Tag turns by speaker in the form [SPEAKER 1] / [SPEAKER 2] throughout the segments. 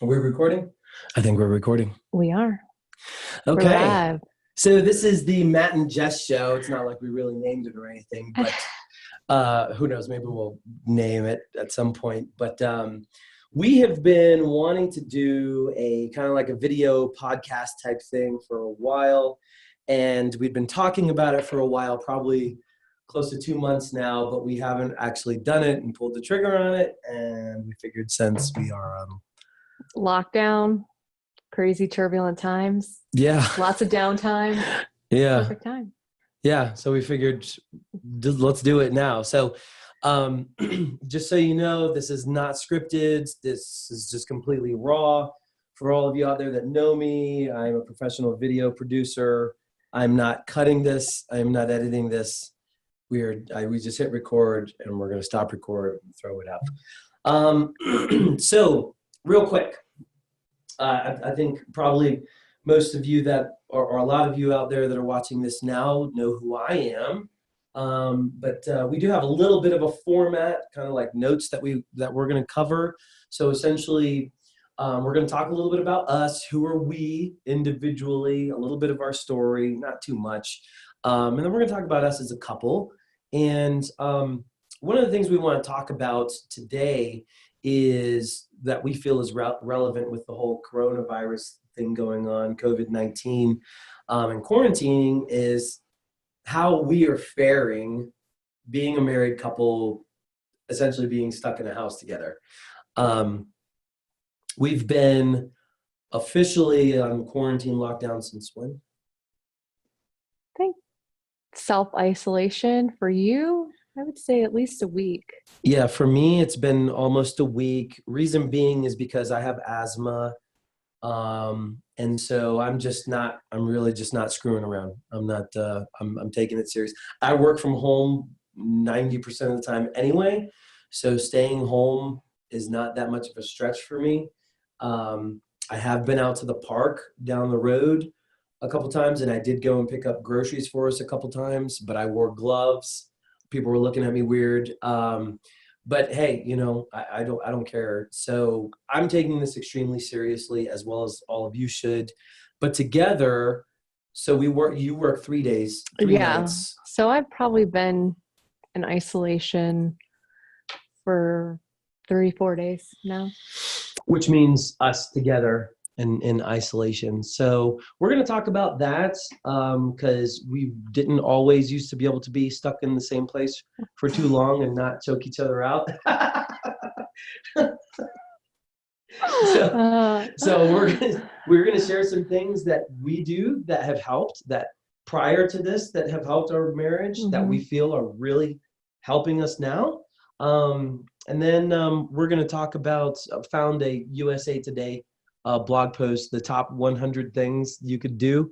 [SPEAKER 1] Are we recording? I think we're recording.
[SPEAKER 2] We are. We're
[SPEAKER 1] Okay.
[SPEAKER 2] live.
[SPEAKER 1] So this is the Matt and Jess show. It's not like we really named it or anything, but who knows? Maybe we'll name it at some point. But we have been wanting to do a kind of like a video podcast type thing for a while. And we've been talking about it for a while, probably close to 2 months now, but we haven't actually done it and pulled the trigger on it. And we figured since we are
[SPEAKER 2] lockdown, crazy turbulent times.
[SPEAKER 1] Yeah.
[SPEAKER 2] Lots of downtime.
[SPEAKER 1] Yeah.
[SPEAKER 2] Perfect time.
[SPEAKER 1] Yeah. So we figured let's do it now. So just so you know, this is not scripted. This is just completely raw. For all of you out there that know me, I'm a professional video producer. I'm not cutting this. I'm not editing this. We just hit record and we're going to stop record and throw it up. So real quick, I think probably most of you that, or a lot of you out there that are watching this now know who I am. But we do have a little bit of a format, kind of like notes that we're going to cover. So essentially, we're going to talk a little bit about us. Who are we individually? A little bit of our story, not too much. And then we're going to talk about us as a couple. And one of the things we want to talk about today is that we feel is relevant with the whole coronavirus thing going on, COVID-19, and quarantining, is how we are faring being a married couple, essentially being stuck in a house together. We've been officially on quarantine lockdown since when?
[SPEAKER 2] I think self-isolation for you, I would say at least a week.
[SPEAKER 1] Yeah, for me, it's been almost a week. Reason being is because I have asthma. And so I'm really just not screwing around. I'm taking it serious. I work from home 90% of the time anyway. So staying home is not that much of a stretch for me. I have been out to the park down the road a couple times, and I did go and pick up groceries for us a couple times, but I wore gloves. People were looking at me weird. But hey, I don't care. So I'm taking this extremely seriously, as well as all of you should. But together, so you work 3 days, three nights.
[SPEAKER 2] So I've probably been in isolation for 34 days now.
[SPEAKER 1] Which means us together in isolation. So we're going to talk about that because we didn't always used to be able to be stuck in the same place for too long and not choke each other out. So we're gonna share some things that we do that have helped, that prior to this, that have helped our marriage, that we feel are really helping us now. And then we're going to talk about, found a USA Today blog post, the top 100 things you could do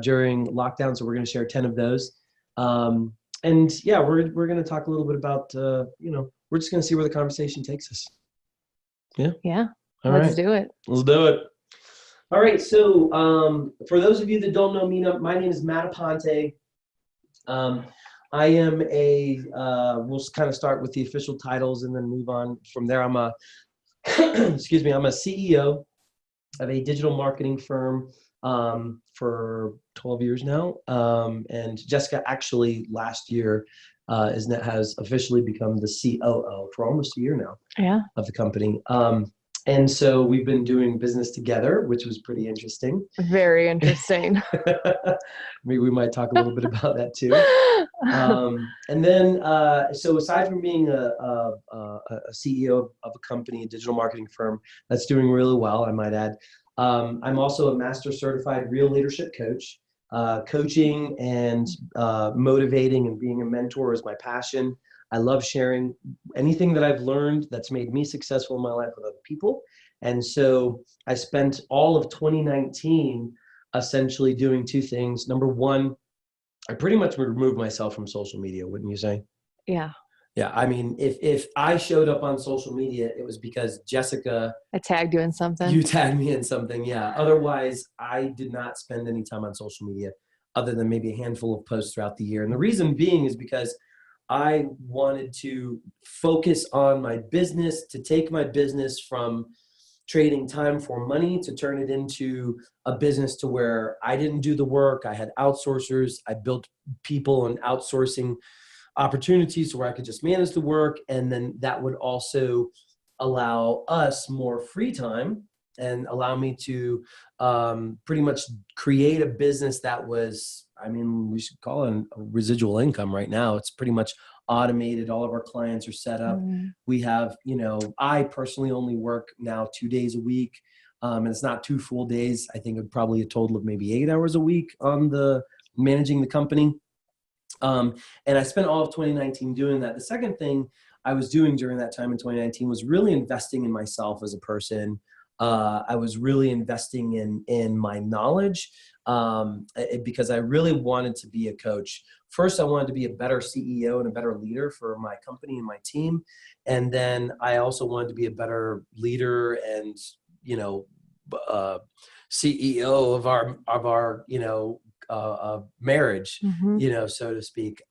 [SPEAKER 1] during lockdown. So we're going to share 10 of those. And yeah, we're going to talk a little bit about, we're just going to see where the conversation takes us. Yeah.
[SPEAKER 2] Yeah.
[SPEAKER 1] Let's
[SPEAKER 2] do it.
[SPEAKER 1] Let's do it. All right. So for those of you that don't know me, my name is Matt Aponte. I am we'll kind of start with the official titles and then move on from there. I'm a CEO of a digital marketing firm for 12 years now. And Jessica actually last year has officially become the COO for almost a year now of the company. And so we've been doing business together, which was pretty interesting.
[SPEAKER 2] Very interesting.
[SPEAKER 1] Maybe we might talk a little bit about that too. And then, so aside from being a CEO of a company, a digital marketing firm that's doing really well, I might add, I'm also a master certified real leadership coach. Coaching and motivating and being a mentor is my passion. I love sharing anything that I've learned that's made me successful in my life with other people. And so I spent all of 2019 essentially doing two things. Number one, I pretty much removed myself from social media, wouldn't you say?
[SPEAKER 2] Yeah.
[SPEAKER 1] Yeah. I mean, if I showed up on social media, it was because Jessica.
[SPEAKER 2] I tagged you in something.
[SPEAKER 1] You tagged me in something. Yeah. Otherwise, I did not spend any time on social media other than maybe a handful of posts throughout the year. And the reason being is because I wanted to focus on my business, to take my business from trading time for money to turn it into a business to where I didn't do the work. I had outsourcers. I built people and outsourcing opportunities where I could just manage the work. And then that would also allow us more free time and allow me to pretty much create a business that was, I mean, we should call it a residual income right now. It's pretty much automated. All of our clients are set up. We have, I personally only work now 2 days a week. And it's not 2 full days. I think probably a total of maybe 8 hours a week on the managing the company. And I spent all of 2019 doing that. The second thing I was doing during that time in 2019 was really investing in myself as a person. I was really investing in my knowledge because I really wanted to be a coach. First, I wanted to be a better CEO and a better leader for my company and my team. And then I also wanted to be a better leader and, CEO of our marriage, so to speak.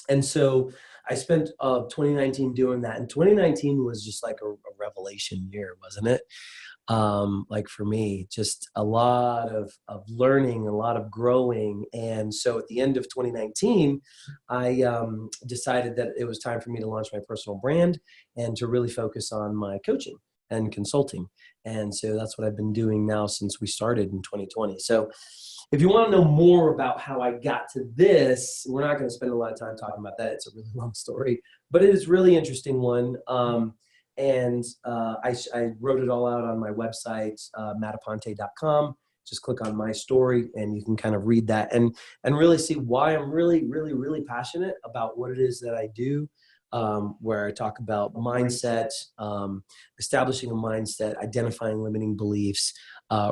[SPEAKER 1] And so I spent 2019 doing that. And 2019 was just like a revelation year, wasn't it? Like for me, just a lot of learning, a lot of growing. And so at the end of 2019, I decided that it was time for me to launch my personal brand and to really focus on my coaching and consulting. And so that's what I've been doing now since we started in 2020. So if you want to know more about how I got to this, we're not going to spend a lot of time talking about that. It's a really long story, but it is a really interesting one. I wrote it all out on my website, mattaponte.com. Just click on my story and you can kind of read that and really see why I'm really, really, really passionate about what it is that I do. Where I talk about mindset, establishing a mindset, identifying limiting beliefs,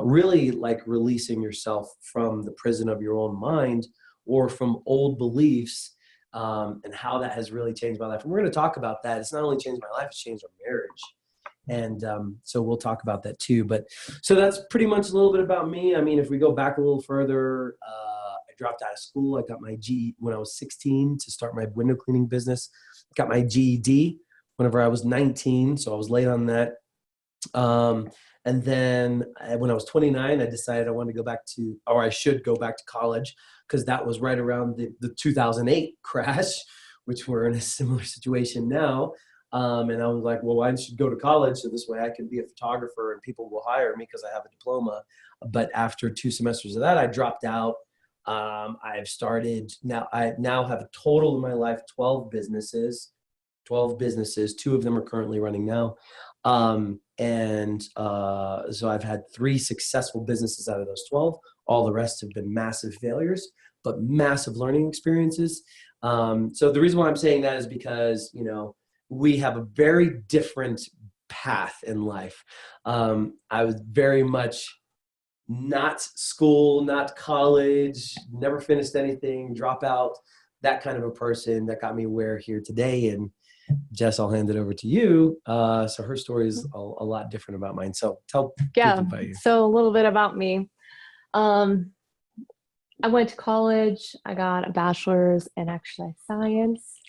[SPEAKER 1] really like releasing yourself from the prison of your own mind or from old beliefs, and how that has really changed my life. And we're going to talk about that. It's not only changed my life, it's changed our marriage. And so we'll talk about that too. But so that's pretty much a little bit about me. I mean, if we go back a little further, I dropped out of school. I got my GED when I was 16 to start my window cleaning business. Got my GED whenever I was 19, so I was late on that. And then when I was 29, I decided I wanted to go back to, or I should go back to college, because that was right around the 2008 crash, which we're in a similar situation now. And I was like, well, I should go to college so this way I can be a photographer and people will hire me because I have a diploma. But after 2 semesters of that, I dropped out. I've started now. I now have a total in my life 12 businesses. 2 of them are currently running now. So I've had 3 successful businesses out of those 12. All the rest have been massive failures, but massive learning experiences. So the reason why I'm saying that is because, we have a very different path in life. I was very much not school, not college, never finished anything, drop out, that kind of a person that got me where here today. And Jess, I'll hand it over to you. So her story is a lot different about mine. So tell people about you.
[SPEAKER 2] So a little bit about me. I went to college. I got a bachelor's in exercise science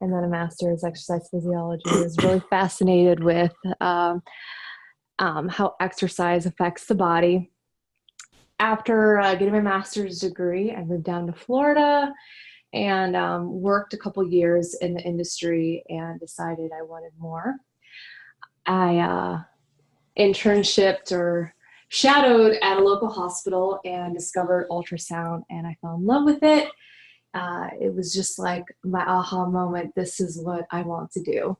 [SPEAKER 2] and then a master's exercise physiology. I was really fascinated with how exercise affects the body. After getting my master's degree, I moved down to Florida and worked a couple years in the industry and decided I wanted more. I internshiped or shadowed at a local hospital and discovered ultrasound, and I fell in love with it. It was just like my aha moment. This is what I want to do.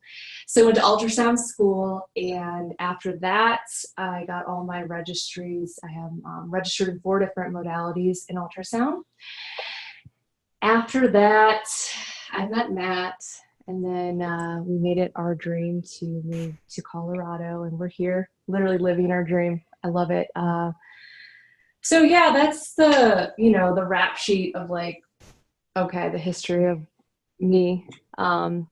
[SPEAKER 2] So I went to ultrasound school, and after that, I got all my registries. I am registered in 4 different modalities in ultrasound. After that, I met Matt, and then we made it our dream to move to Colorado, and we're here literally living our dream. I love it. So yeah, that's the rap sheet of like, okay, the history of me.
[SPEAKER 1] But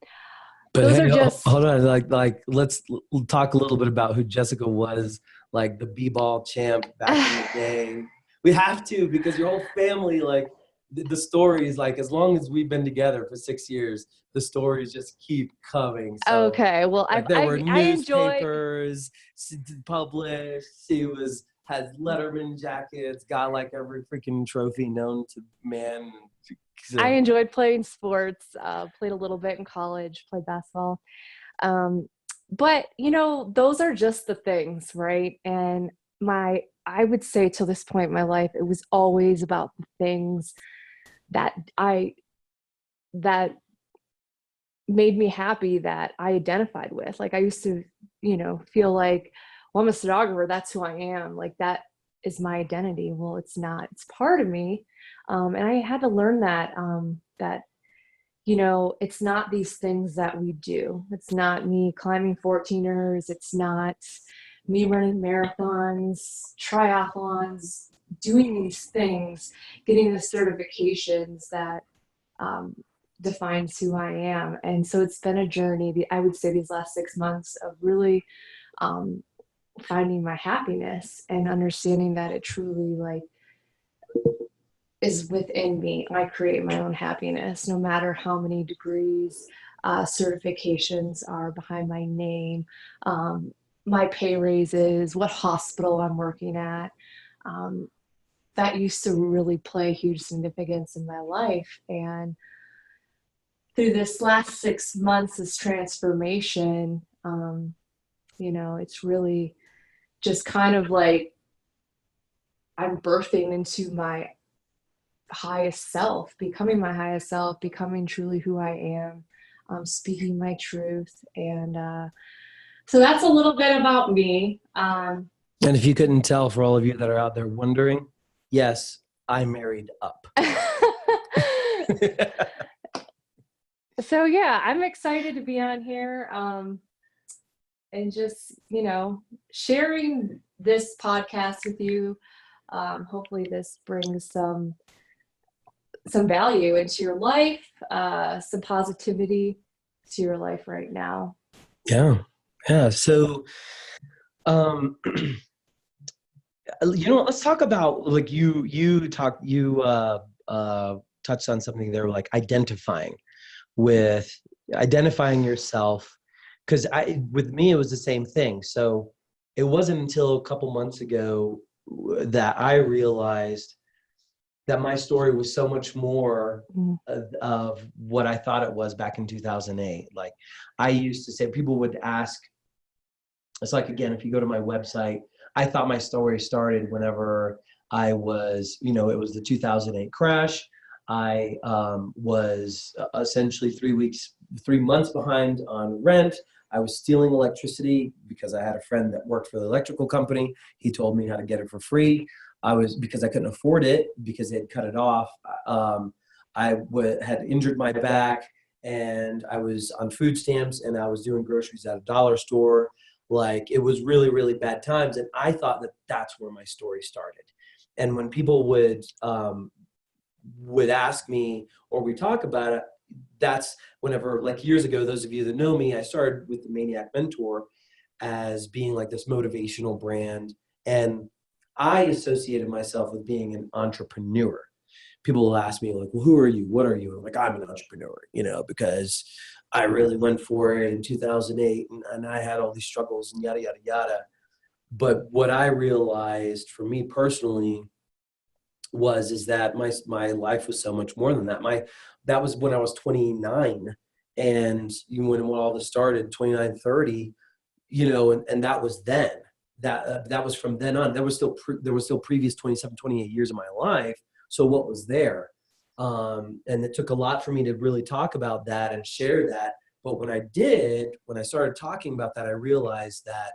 [SPEAKER 2] those
[SPEAKER 1] hey,
[SPEAKER 2] are just
[SPEAKER 1] hold on, like let's talk a little bit about who Jessica was, like the b-ball champ back in the day. We have to, because your whole family, like the stories, like as long as we've been together for 6 years, the stories just keep coming. So
[SPEAKER 2] Okay, well,
[SPEAKER 1] like there were
[SPEAKER 2] I enjoy.
[SPEAKER 1] newspapers published. She has Letterman jackets, got like every freaking trophy known to man.
[SPEAKER 2] I
[SPEAKER 1] So,
[SPEAKER 2] enjoyed playing sports. Played a little bit in college. Played basketball. Um, but those are just the things, right? And I would say till this point in my life, it was always about the things that that made me happy, that I identified with. Like I used to, feel like, well, I'm a stenographer. That's who I am. Like that is my identity. Well, it's not. It's part of me, and I had to learn that it's not these things that we do. It's not me climbing 14ers. It's not me running marathons, triathlons, doing these things, getting the certifications that um, defines who I am. And so it's been a journey, I would say, these last 6 months of really um, finding my happiness and understanding that it truly is within me. I create my own happiness, no matter how many degrees, certifications are behind my name, my pay raises, what hospital I'm working at. Um, that used to really play huge significance in my life. And through this last 6 months, this transformation, it's really just kind of like I'm birthing into my highest self, becoming my highest self, becoming truly who I am, speaking my truth. And so that's a little bit about me.
[SPEAKER 1] and if you couldn't tell, for all of you that are out there wondering, yes, I married up.
[SPEAKER 2] So yeah, I'm excited to be on here, and just sharing this podcast with you. Hopefully this brings some value into your life, some positivity to your life right now.
[SPEAKER 1] Yeah. So let's talk about, like, you touched on something there, like identifying yourself, because with me it was the same thing. So it wasn't until a couple months ago that I realized that my story was so much more of what I thought it was back in 2008. Like I used to say, people would ask, it's like, again, if you go to my website, I thought my story started whenever I was, it was the 2008 crash. I was essentially 3 months behind on rent. I was stealing electricity because I had a friend that worked for the electrical company. He told me how to get it for free. Because I couldn't afford it because they had cut it off. Had injured my back, and I was on food stamps, and I was doing groceries at a dollar store. Like, it was really, really bad times. And I thought that that's where my story started. And when people would ask me, or we talk about it, that's whenever, like years ago, those of you that know me, I started with the Maniac Mentor as being like this motivational brand. And I associated myself with being an entrepreneur. People will ask me, like, well, who are you? What are you? I'm like, I'm an entrepreneur, because I really went for it in 2008, and I had all these struggles and yada, yada, yada. But what I realized for me personally is that my life was so much more than that. That was when I was 29, and when all this started, 29, 30, and that was then. That was from then on. There was still previous 27, 28 years of my life. So what was there? And it took a lot for me to really talk about that and share that. But when I started talking about that, I realized that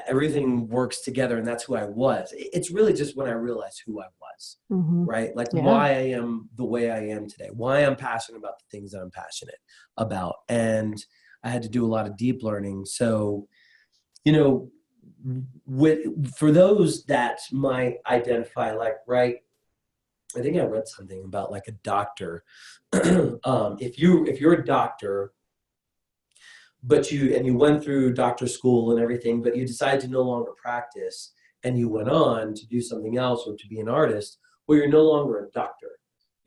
[SPEAKER 1] everything works together, and that's who I was. It's really just when I realized who I was, right? Like, why I am the way I am today, why I'm passionate about the things that I'm passionate about. And I had to do a lot of deep learning. So, for those that might identify, like, right, I think I read something about like a doctor. If you're a doctor, but you went through doctor school and everything, but you decided to no longer practice, and you went on to do something else or to be an artist, well, you're no longer a doctor.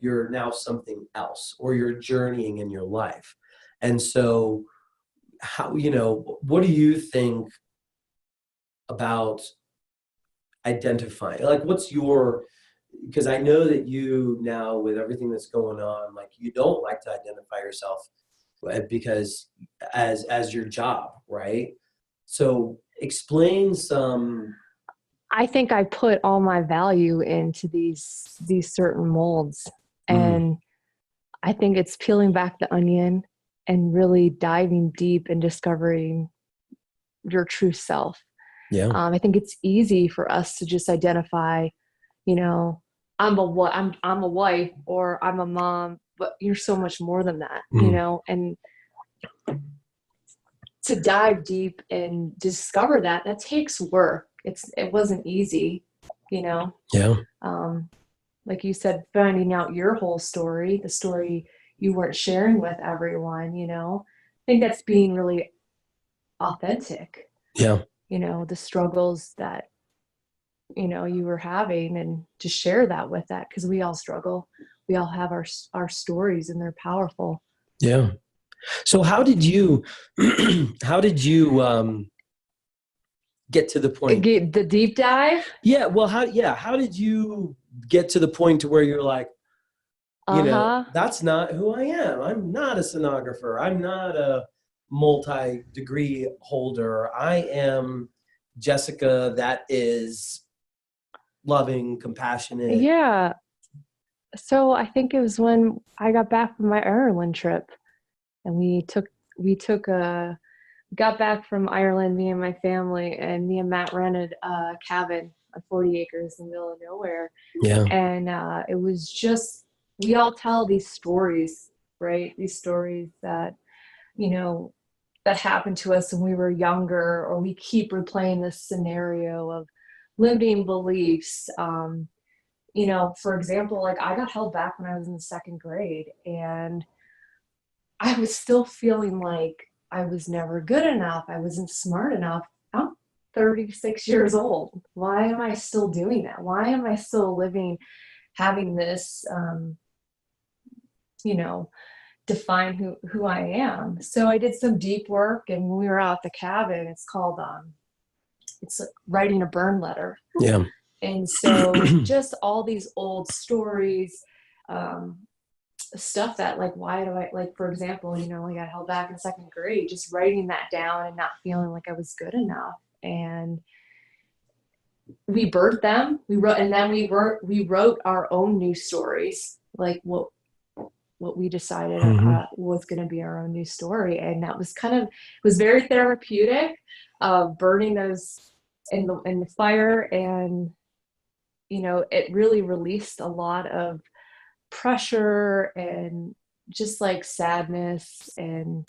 [SPEAKER 1] you're now something else, or you're journeying in your life. And so how, what do you think about identifying, like, what's your, because I know that you now, with everything that's going on, like, you don't like to identify yourself because as your job, right? So explain some.
[SPEAKER 2] I think I put all my value into these certain molds,
[SPEAKER 1] Mm,
[SPEAKER 2] and I think it's peeling back the onion and really diving deep and discovering your true self.
[SPEAKER 1] yeah.
[SPEAKER 2] I think it's easy for us to just identify, you know, I'm a wife or I'm a mom, but you're so much more than that,
[SPEAKER 1] Mm,
[SPEAKER 2] and to dive deep and discover that takes work. It wasn't easy, you know.
[SPEAKER 1] yeah.
[SPEAKER 2] Um, like you said, finding out your whole story, the story you weren't sharing with everyone, I think that's being really authentic,
[SPEAKER 1] Yeah.
[SPEAKER 2] the struggles that, you were having, and to share that with that, because we all struggle. We all have our stories, and they're powerful.
[SPEAKER 1] Yeah. So how did you, how did you get to the point?
[SPEAKER 2] The deep dive.
[SPEAKER 1] Yeah. Well, how did you get to the point to where you're like,
[SPEAKER 2] Uh-huh.
[SPEAKER 1] that's not who I am. I'm not a sonographer. I'm not a multi-degree holder. I am Jessica that is loving, compassionate.
[SPEAKER 2] Yeah. So I think it was when I got back from my Ireland trip, and we took a got back from Ireland, me and my family, and me and Matt rented a cabin on 40 acres in the middle of nowhere.
[SPEAKER 1] Yeah.
[SPEAKER 2] And it was just, we all tell these stories, right? These stories that, you know, that happened to us when we were younger, or we keep replaying this scenario of limiting beliefs. For example, like, I got held back when I was in the second grade, and I was still feeling like I was never good enough. I wasn't smart enough. I'm 36 years old. Why am I still doing that? Why am I still living, having this, you know, define who I am? So I did some deep work, and when we were out at the cabin, it's called, it's like writing a burn letter.
[SPEAKER 1] Yeah.
[SPEAKER 2] And so just all these old stories, um, stuff that, like, why do I, like, for example, I got held back in second grade, just writing that down and not feeling like I was good enough. And we birthed them. We wrote, and then we wrote our own new stories, like what we decided
[SPEAKER 1] Hmm.
[SPEAKER 2] was going to be our own new story. And that was kind of, it was very therapeutic, burning those in the fire. And it really released a lot of pressure and just like sadness. And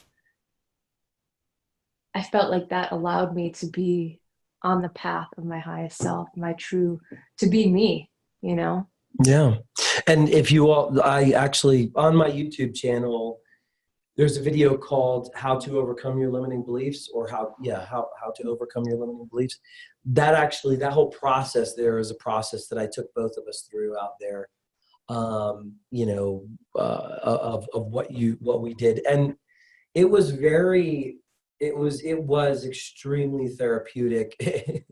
[SPEAKER 2] I felt like that allowed me to be on the path of my highest self, to be me.
[SPEAKER 1] Yeah. And if you all, I actually, on my YouTube channel, there's a video called How to Overcome Your Limiting Beliefs, or how to overcome your limiting beliefs. That whole process there is a process that I took both of us through out there, of what we did. And it was it was extremely therapeutic.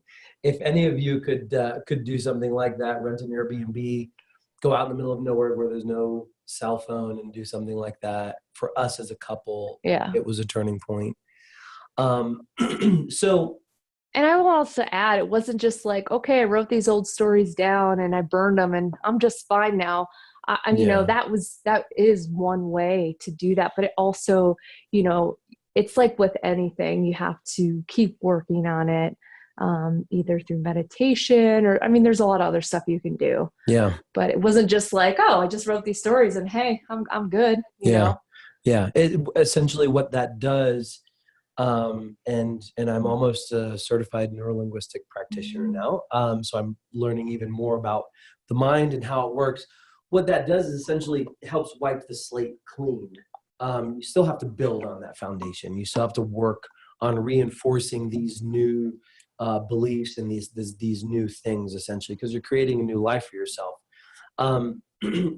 [SPEAKER 1] If any of you could do something like that, rent an Airbnb, go out in the middle of nowhere where there's no cell phone and do something like that. For us as a couple,
[SPEAKER 2] Yeah.
[SPEAKER 1] it was a turning point. Um, so
[SPEAKER 2] And I will also add, it wasn't just like, okay, I wrote these old stories down and I burned them and I'm just fine now.
[SPEAKER 1] yeah,
[SPEAKER 2] That is one way to do that. But it also, you know, it's like with anything, you have to keep working on it, either through meditation, or, I mean, there's a lot of other stuff you can do.
[SPEAKER 1] yeah,
[SPEAKER 2] But it wasn't just like, oh, I just wrote these stories and hey, I'm good.
[SPEAKER 1] yeah, yeah. Essentially what that does, and I'm almost a certified neurolinguistic practitioner now. So I'm learning even more about the mind and how it works. What that does is essentially helps wipe the slate clean. You still have to build on that foundation. You still have to work on reinforcing these new beliefs and these new things, essentially, because you're creating a new life for yourself. Um,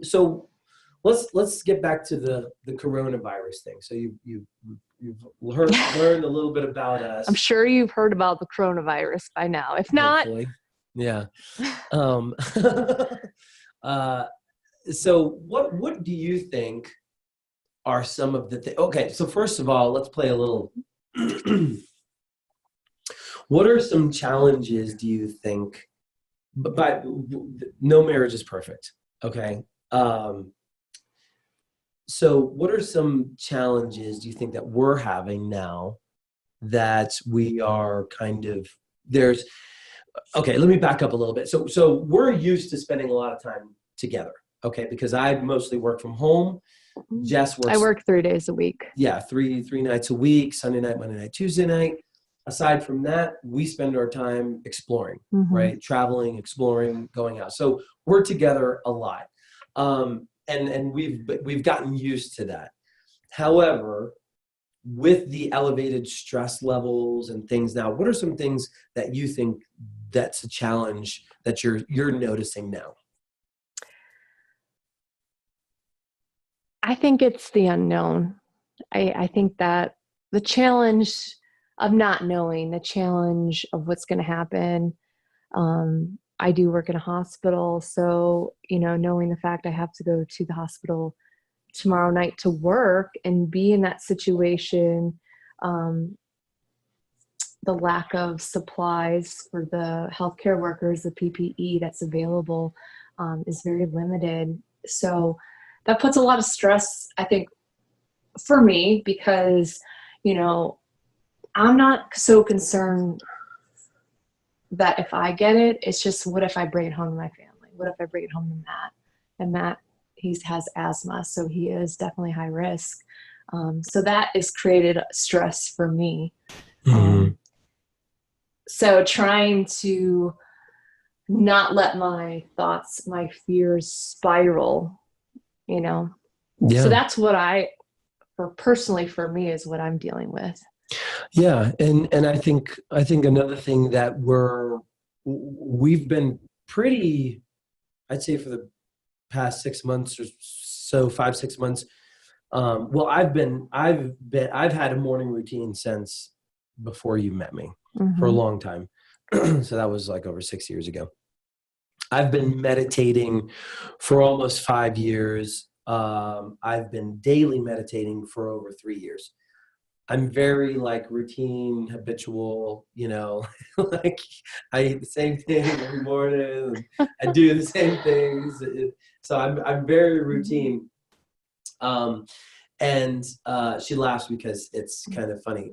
[SPEAKER 1] so let's get back to the coronavirus thing. So you've learned a little bit about us.
[SPEAKER 2] I'm sure you've heard about the coronavirus by now. If not,
[SPEAKER 1] Hopefully. Yeah. Um, so what do you think are some of the things? Okay, so first of all, let's play a little. What are some challenges do you think? But no marriage is perfect. Okay. So what are some challenges do you think that we're having now that we are kind of there's okay, let me back up a little bit. So we're used to spending a lot of time together, okay? Because I mostly work from home. Jess works.
[SPEAKER 2] I work 3 days a week.
[SPEAKER 1] Yeah, three nights a week, Sunday night, Monday night, Tuesday night. Aside from that, we spend our time exploring, right? Traveling, exploring, going out. So we're together a lot. And we've gotten used to that. However, with the elevated stress levels and things now, what are some things that you think that's a challenge that you're noticing now?
[SPEAKER 2] I think it's the unknown. I think that the challenge of not knowing, the challenge of what's going to happen. I do work in a hospital, so knowing the fact I have to go to the hospital tomorrow night to work and be in that situation, the lack of supplies for the healthcare workers, the PPE that's available is very limited. So that puts a lot of stress, I think, for me, because, I'm not so concerned that if I get it, it's just what if I bring it home to my family? What if I bring it home to Matt? And Matt, he has asthma, so he is definitely high risk. So that has created stress for me. So trying to not let my thoughts, my fears spiral,
[SPEAKER 1] Yeah.
[SPEAKER 2] So that's what personally for me is what I'm dealing with.
[SPEAKER 1] Yeah. And I think another thing that we've been pretty, I'd say for the past 6 months or so, 5-6 months. Well, I've had a morning routine since before you met me for a long time. So that was like over 6 years ago. I've been meditating for almost 5 years. I've been daily meditating for over 3 years. I'm very routine, habitual, like I eat the same thing every morning. I do the same things. So I'm very routine. And she laughs because it's kind of funny.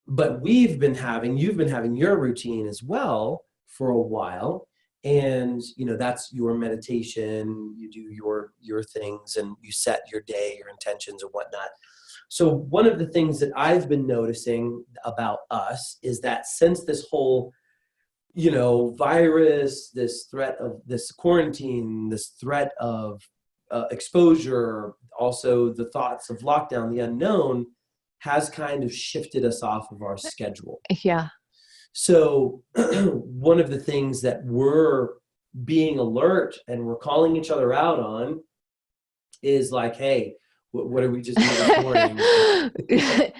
[SPEAKER 1] But you've been having your routine as well for a while. And, that's your meditation, you do your things and you set your day, your intentions and whatnot. So one of the things that I've been noticing about us is that since this whole, virus, this threat of this quarantine, this threat of exposure, also the thoughts of lockdown, the unknown has kind of shifted us off of our schedule.
[SPEAKER 2] Yeah.
[SPEAKER 1] So one of the things that we're being alert and we're calling each other out on is hey, what did we just do this morning?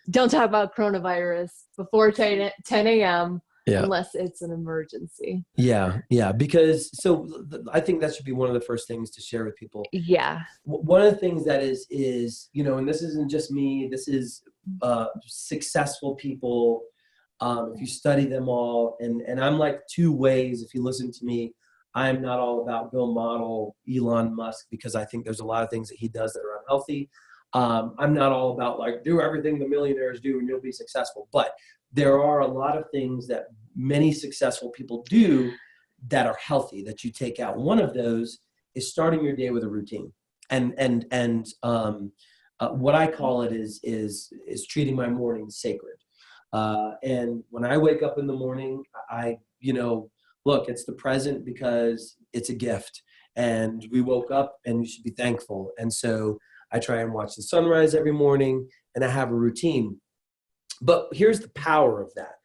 [SPEAKER 2] Don't talk about coronavirus before 10 a.m.
[SPEAKER 1] Yeah.
[SPEAKER 2] Unless it's an emergency.
[SPEAKER 1] Yeah. Because I think that should be one of the first things to share with people.
[SPEAKER 2] Yeah.
[SPEAKER 1] One of the things that is, and this isn't just me, this is successful people. If you study them all, and I'm like two ways, if you listen to me, I'm not all about Bill Model, Elon Musk, because I think there's a lot of things that he does that are unhealthy. I'm not all about do everything the millionaires do and you'll be successful. But there are a lot of things that many successful people do that are healthy that you take out. One of those is starting your day with a routine. And what I call it is treating my morning sacred. And when I wake up in the morning, look, it's the present because it's a gift and we woke up and you should be thankful. And so I try and watch the sunrise every morning and I have a routine. But here's the power of that.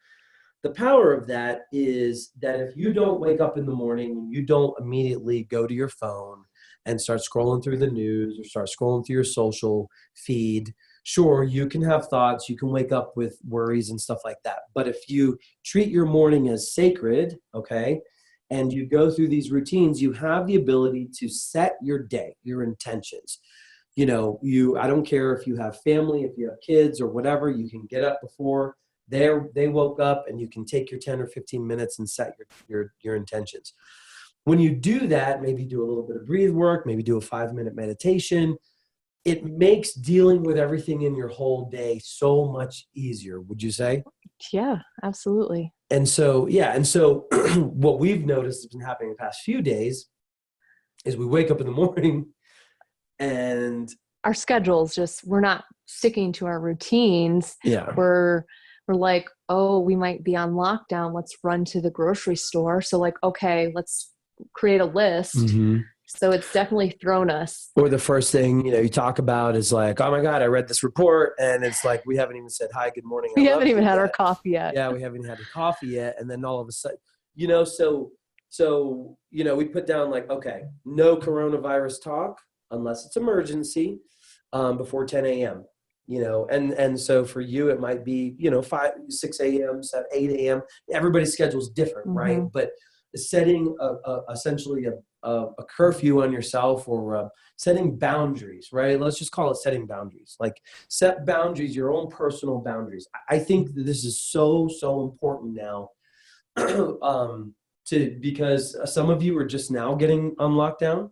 [SPEAKER 1] The power of that is that if you don't wake up in the morning and you don't immediately go to your phone and start scrolling through the news or start scrolling through your social feed, sure, you can have thoughts, you can wake up with worries and stuff like that. But if you treat your morning as sacred, okay, and you go through these routines, you have the ability to set your day, your intentions. I don't care if you have family, if you have kids or whatever, you can get up before they woke up, and you can take your 10 or 15 minutes and set your intentions. When you do that, maybe do a little bit of breathe work, maybe do a 5-minute meditation. It makes dealing with everything in your whole day so much easier, would you say?
[SPEAKER 2] Yeah, absolutely.
[SPEAKER 1] And so, what we've noticed has been happening the past few days is we wake up in the morning and
[SPEAKER 2] our schedules we're not sticking to our routines.
[SPEAKER 1] yeah,
[SPEAKER 2] We're like, oh, we might be on lockdown. Let's run to the grocery store. So like, okay, let's create a list.
[SPEAKER 1] mm-hmm.
[SPEAKER 2] So it's definitely thrown us.
[SPEAKER 1] Or the first thing, you talk about is like, oh my God, I read this report. And it's like, we haven't even said, hi, good morning.
[SPEAKER 2] We haven't even had our coffee yet.
[SPEAKER 1] Yeah, we haven't had the coffee yet. And then all of a sudden, we put down like, okay, no coronavirus talk unless it's emergency before 10 a.m. And so for you, it might be, 5, 6 a.m., 8 a.m. Everybody's schedule is different,
[SPEAKER 2] Mm-hmm.
[SPEAKER 1] right? But setting essentially a curfew on yourself, or setting boundaries, right? Let's just call it setting boundaries. Like, set boundaries, your own personal boundaries. I think that this is so, so important now because some of you are just now getting on lockdown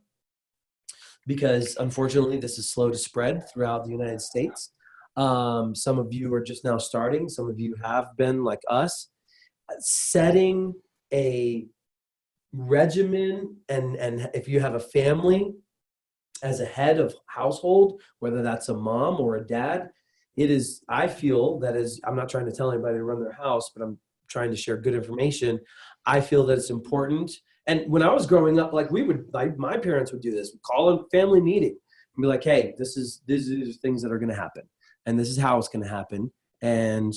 [SPEAKER 1] because unfortunately this is slow to spread throughout the United States. Some of you are just now starting. Some of you have been like us. Setting a regimen, and if you have a family as a head of household, whether that's a mom or a dad, I feel that is, I'm not trying to tell anybody to run their house, but I'm trying to share good information. I feel that it's important. And when I was growing up, like my parents would do this, we'd call a family meeting and be like, hey, these are things that are going to happen, and this is how it's going to happen. And,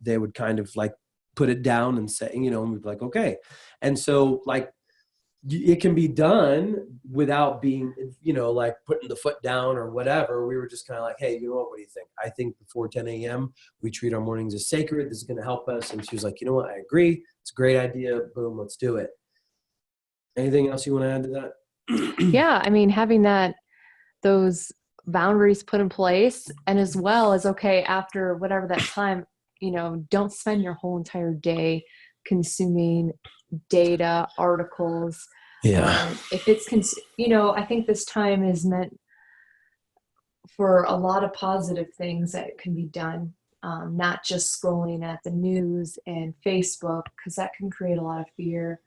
[SPEAKER 1] they would kind of like put it down and say, and we'd be like, okay. And so like, it can be done without being, like putting the foot down or whatever. We were just kind of like, hey, what do you think? I think before 10 a.m., we treat our mornings as sacred. This is going to help us. And she was like, you know what? I agree. It's a great idea. Boom, let's do it. Anything else you want to add to that?
[SPEAKER 2] Yeah. I mean, having those boundaries put in place, and as well as, okay, after whatever that time, don't spend your whole entire day consuming data, articles.
[SPEAKER 1] Yeah.
[SPEAKER 2] If it's, I think this time is meant for a lot of positive things that can be done, not just scrolling at the news and Facebook, because that can create a lot of fear.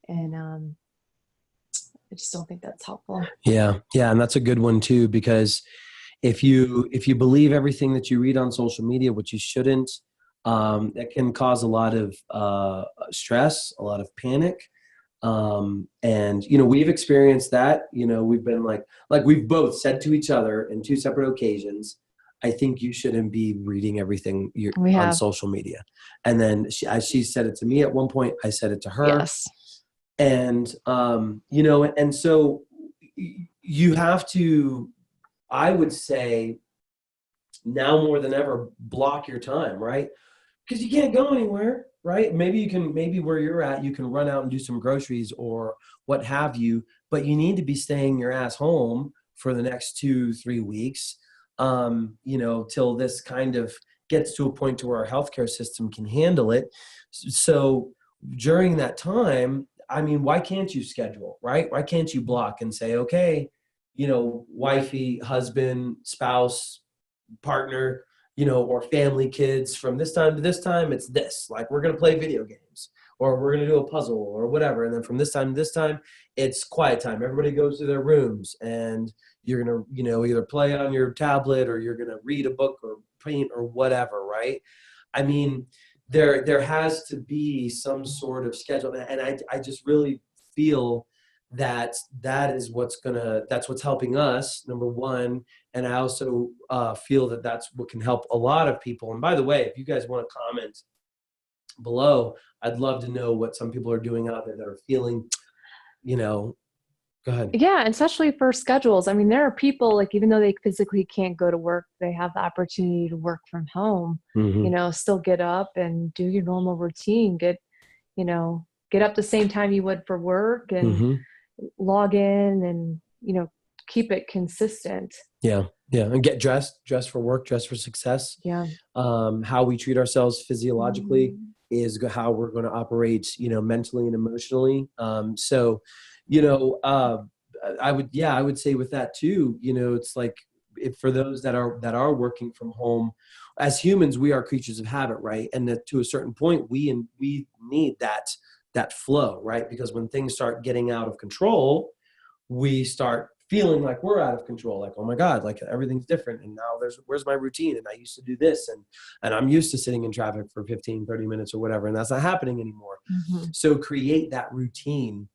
[SPEAKER 2] And I just don't think that's helpful.
[SPEAKER 1] Yeah. And that's a good one too, because if you believe everything that you read on social media, which you shouldn't, that can cause a lot of stress, a lot of panic. And, we've experienced that. We've been like we've both said to each other in 2 separate occasions, I think you shouldn't be reading everything on social media. And then she said it to me at one point, I said it to her.
[SPEAKER 2] Yes.
[SPEAKER 1] And, and so you have to, I would say now more than ever, block your time, right? Because you can't go anywhere, right? Maybe where you're at, you can run out and do some groceries or what have you, but you need to be staying your ass home for the next 2-3 weeks, till this kind of gets to a point to where our healthcare system can handle it. So during that time, I mean, why can't you schedule, right? Why can't you block and say, okay, wifey, husband, spouse, partner, or family, kids, from this time to this time, it's this. Like, we're going to play video games, or we're going to do a puzzle or whatever. And then from this time to this time, it's quiet time. Everybody goes to their rooms, and you're going to, either play on your tablet, or you're going to read a book or paint or whatever, right? I mean, there has to be some sort of schedule. And I just really feel that's what's helping us, number one. And I also feel that that's what can help a lot of people. And by the way, if you guys want to comment below, I'd love to know what some people are doing out there that are feeling, Go ahead.
[SPEAKER 2] Yeah, and especially for schedules. I mean, there are people like even though they physically can't go to work, they have the opportunity to work from home,
[SPEAKER 1] Hmm.
[SPEAKER 2] still get up and do your normal routine, get up the same time you would for work and
[SPEAKER 1] Hmm.
[SPEAKER 2] log in and, keep it consistent.
[SPEAKER 1] Yeah. Yeah. And get dressed for work, dressed for success.
[SPEAKER 2] Yeah.
[SPEAKER 1] How we treat ourselves physiologically
[SPEAKER 2] Mhm.
[SPEAKER 1] is how we're going to operate, mentally and emotionally. So, you know, uh, I would say with that too, it's like if for those that are working from home, as humans, we are creatures of habit, right? And that to a certain point, we need that flow, right? Because when things start getting out of control, we start feeling like we're out of control, like, oh my god, like everything's different, and now where's my routine, and I used to do this, and I'm used to sitting in traffic for 15-30 minutes or whatever, and that's not happening anymore.
[SPEAKER 2] Mhm.
[SPEAKER 1] So create that routine.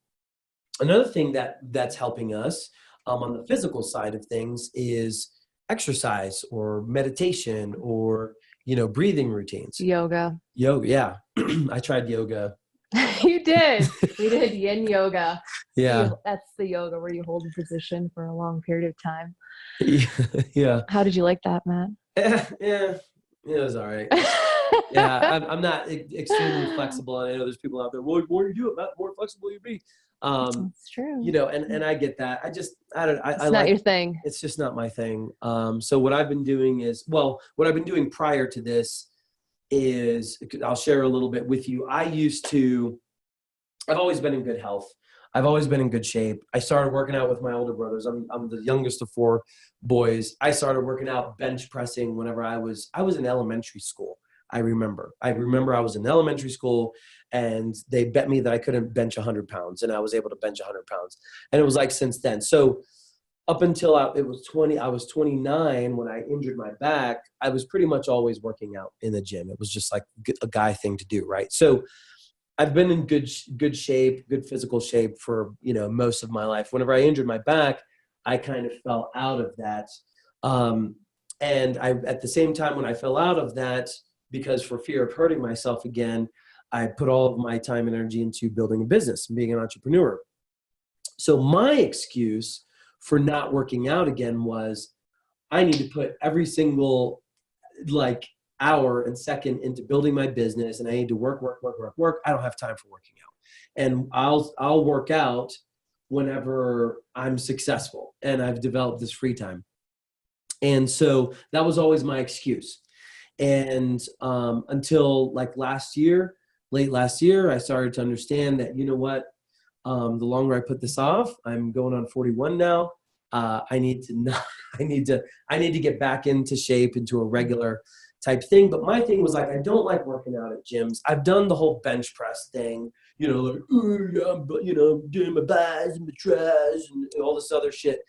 [SPEAKER 1] Another thing that's helping us, on the physical side of things, is exercise or meditation or breathing routines.
[SPEAKER 2] Yoga.
[SPEAKER 1] Yoga, yeah. I tried yoga.
[SPEAKER 2] You did. We did yin yoga.
[SPEAKER 1] Yeah.
[SPEAKER 2] That's the yoga where you hold a position for a long period of time.
[SPEAKER 1] Yeah.
[SPEAKER 2] How did you like that, Matt?
[SPEAKER 1] Yeah, it was all right. Yeah, I'm not extremely flexible, and I know there's people out there. Well, the more you do it, the more flexible you be.
[SPEAKER 2] That's true.
[SPEAKER 1] And I get that. I don't. I
[SPEAKER 2] It's not
[SPEAKER 1] like.
[SPEAKER 2] your thing.
[SPEAKER 1] It's just not my thing. So what I've been doing is, well, what I've been doing prior to this is, I'll share a little bit with you. I've always been in good health. I've always been in good shape. I started working out with my older brothers. I'm the youngest of four boys. I started working out bench pressing whenever I was in elementary school. I remember I was in elementary school, and they bet me that I couldn't bench 100 pounds, and I was able to bench 100 pounds. And it was like since then. So up until I was 29 when I injured my back, I was pretty much always working out in the gym. It was just like a guy thing to do, right? So I've been in good shape, good physical shape for most of my life. Whenever I injured my back, I kind of fell out of that, um, and I at the same time when I fell out of that, because for fear of hurting myself again, I put all of my time and energy into building a business and being an entrepreneur. So my excuse for not working out again was I need to put every single like hour and second into building my business, and I need to work, work, work, work, work. I don't have time for working out. And I'll work out whenever I'm successful and I've developed this free time. And so that was always my excuse. And until like late last year, I started to understand that, what, the longer I put this off, I'm going on 41 now. I need to not, I need to get back into shape, into a regular type thing. But my thing was like, I don't like working out at gyms. I've done the whole bench press thing, like, "Ooh, yeah, but doing my buys and my tries and all this other shit."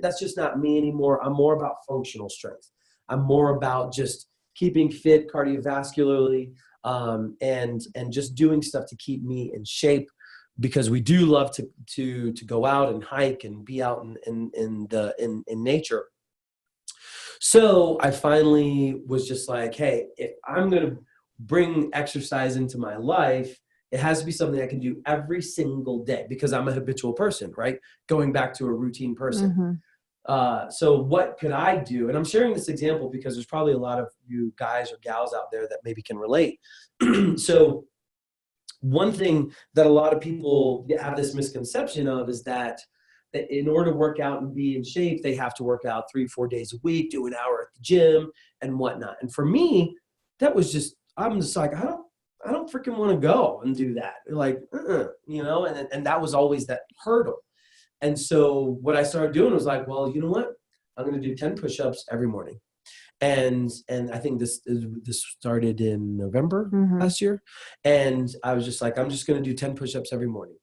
[SPEAKER 1] That's just not me anymore. I'm more about functional strength. I'm more about just keeping fit cardiovascularly, and just doing stuff to keep me in shape, because we do love to go out and hike and be out in nature. So I finally was just like, hey, if I'm going to bring exercise into my life, it has to be something I can do every single day, because I'm a habitual person, right? Going back to a routine person.
[SPEAKER 2] Hmm.
[SPEAKER 1] So what could I do? And I'm sharing this example because there's probably a lot of you guys or gals out there that maybe can relate. So one thing that a lot of people have this misconception of is that in order to work out and be in shape, they have to work out 3-4 days a week, do an hour at the gym and whatnot. And for me, that was just, I'm just like, I don't freaking want to go and do that. Like, and that was always that hurdle. And so what I started doing was like, well, you know what? I'm going to do 10 push-ups every morning. And I think this started in November
[SPEAKER 2] Hmm.
[SPEAKER 1] last year. And I was just like, I'm just going to do 10 push-ups every morning,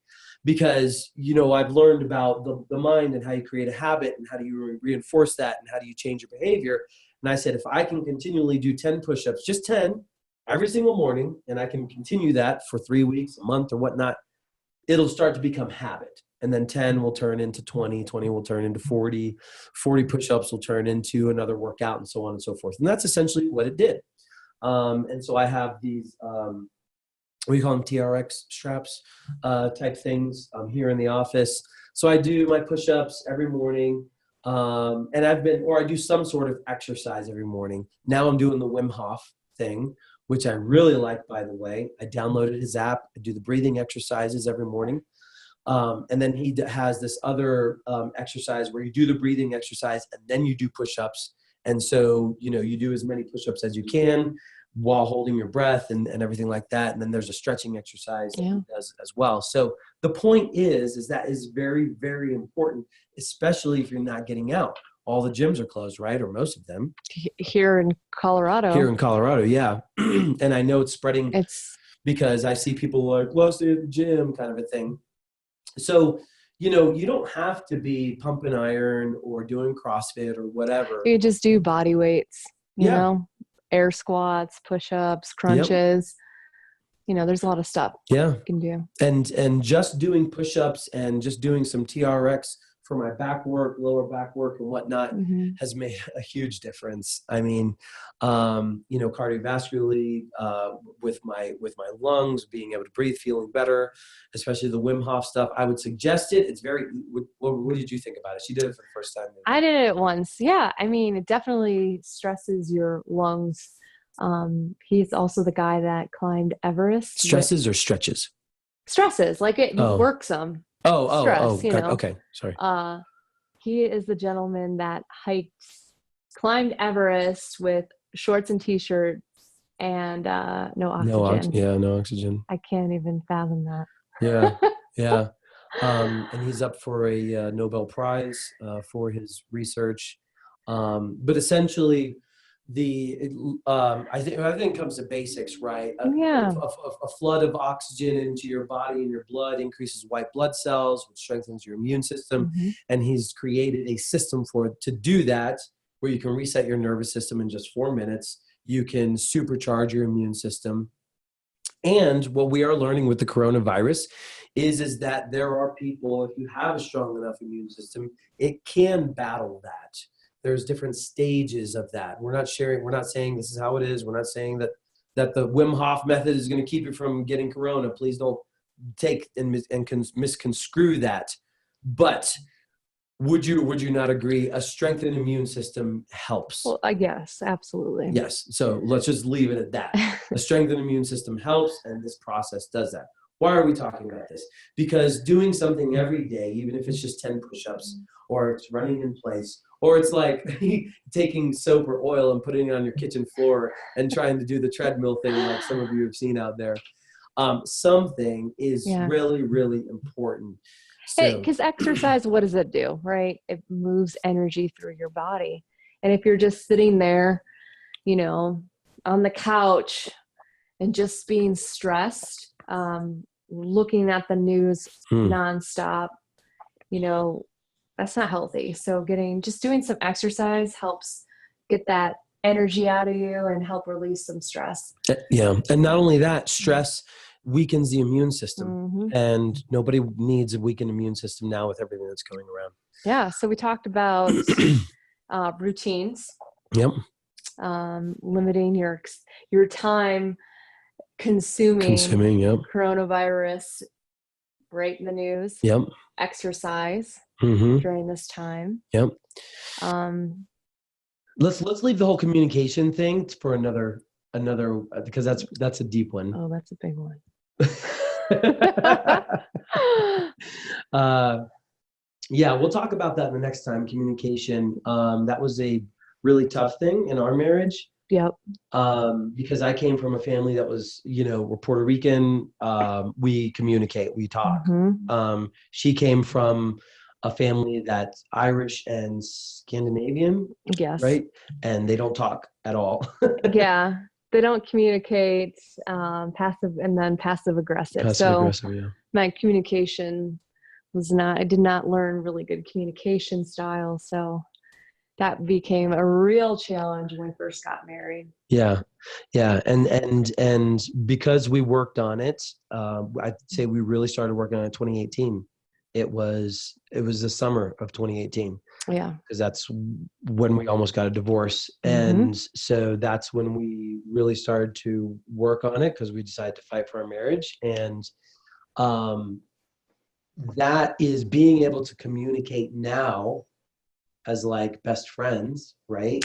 [SPEAKER 1] because, I've learned about the mind and how you create a habit and how do you reinforce that and how do you change your behavior. And I said, if I can continually do 10 push-ups, just 10 every single morning, and I can continue that for 3 weeks, a month or whatnot, it'll start to become habit. And then 10 will turn into 20, 20 will turn into 40, 40 push-ups will turn into another workout, and so on and so forth. And that's essentially what it did. And so I have we call them TRX straps type things here in the office. So I do my push-ups every morning. And I do some sort of exercise every morning. Now I'm doing the Wim Hof thing, which I really like, by the way. I downloaded his app. I do the breathing exercises every morning. And then he has this other exercise where you do the breathing exercise and then you do push-ups. And so, you do as many push-ups as you can while holding your breath and everything like that. And then there's a stretching exercise that he does as well. So the point is that is very, very important, especially if you're not getting out. All the gyms are closed, right? Or most of them.
[SPEAKER 2] Here in Colorado.
[SPEAKER 1] Here in Colorado, yeah. And I know it's spreading because I see people like, well, stay at the gym kind of a thing. So, you don't have to be pumping iron or doing CrossFit or whatever.
[SPEAKER 2] You just do body weights, you know, air squats, push-ups, crunches. There's a lot of stuff you can do.
[SPEAKER 1] And just doing push-ups and just doing some TRX for my back work, lower back work and whatnot has made a huge difference. I mean, cardiovascularly, with my lungs, being able to breathe, feeling better, especially the Wim Hof stuff. I would suggest it. It's very, what did you think about it? She did it for the first time. Maybe.
[SPEAKER 2] I did it once. Yeah. I mean, it definitely stresses your lungs. He's also the guy that climbed Everest.
[SPEAKER 1] Stresses or stretches?
[SPEAKER 2] Stresses, like it works them. Stress,
[SPEAKER 1] okay. Sorry.
[SPEAKER 2] He is the gentleman that climbed Everest with shorts and t-shirts and no oxygen.
[SPEAKER 1] No oxygen.
[SPEAKER 2] I can't even fathom that.
[SPEAKER 1] Yeah. And he's up for a Nobel Prize for his research. But essentially, I think it comes to basics, right? A flood of oxygen into your body and your blood increases white blood cells, which strengthens your immune system. And he's created a system to do that, where you can reset your nervous system in just 4 minutes. You can supercharge your immune system. And what we are learning with the coronavirus is that there are people, if you have a strong enough immune system, it can battle that. There's different stages of that. We're not saying this is how it is. We're not saying that the Wim Hof method is going to keep you from getting corona. Please don't take and misconstrue that. But would you not agree a strengthened immune system helps?
[SPEAKER 2] Well, I guess, absolutely.
[SPEAKER 1] Yes. So let's just leave it at that. A strengthened immune system helps, and this process does that. Why are we talking about this? Because doing something every day, even if it's just 10 push-ups, or it's running in place, or it's like taking soap or oil and putting it on your kitchen floor and trying to do the treadmill thing like some of you have seen out there. Something is really, really important.
[SPEAKER 2] Because exercise, what does it do, right? It moves energy through your body. And if you're just sitting there, on the couch and just being stressed, looking at the news nonstop, that's not healthy. So doing some exercise helps get that energy out of you and help release some stress.
[SPEAKER 1] Yeah. And not only that, stress weakens the immune system, and nobody needs a weakened immune system now with everything that's going around.
[SPEAKER 2] Yeah. So we talked about routines.
[SPEAKER 1] Yep.
[SPEAKER 2] Limiting your time consuming coronavirus, right in the news.
[SPEAKER 1] Yep.
[SPEAKER 2] Exercise during this time.
[SPEAKER 1] Yep. Let's leave the whole communication thing for another because that's a deep one.
[SPEAKER 2] Oh, that's a big one.
[SPEAKER 1] We'll talk about that the next time. Communication. That was a really tough thing in our marriage.
[SPEAKER 2] Yep.
[SPEAKER 1] Because I came from a family that was, we're Puerto Rican. We communicate, we talk. She came from a family that's Irish and Scandinavian.
[SPEAKER 2] Yes.
[SPEAKER 1] Right. And they don't talk at all.
[SPEAKER 2] Yeah. They don't communicate, passive aggressive. My communication I did not learn really good communication style. So that became a real challenge when we first got married.
[SPEAKER 1] Yeah. And because we worked on it, I'd say we really started working on it in 2018. It was the summer of 2018.
[SPEAKER 2] Yeah.
[SPEAKER 1] because that's when we almost got a divorce.
[SPEAKER 2] Mm-hmm.
[SPEAKER 1] And so that's when we really started to work on it, because we decided to fight for our marriage. And that is being able to communicate now as like best friends, right?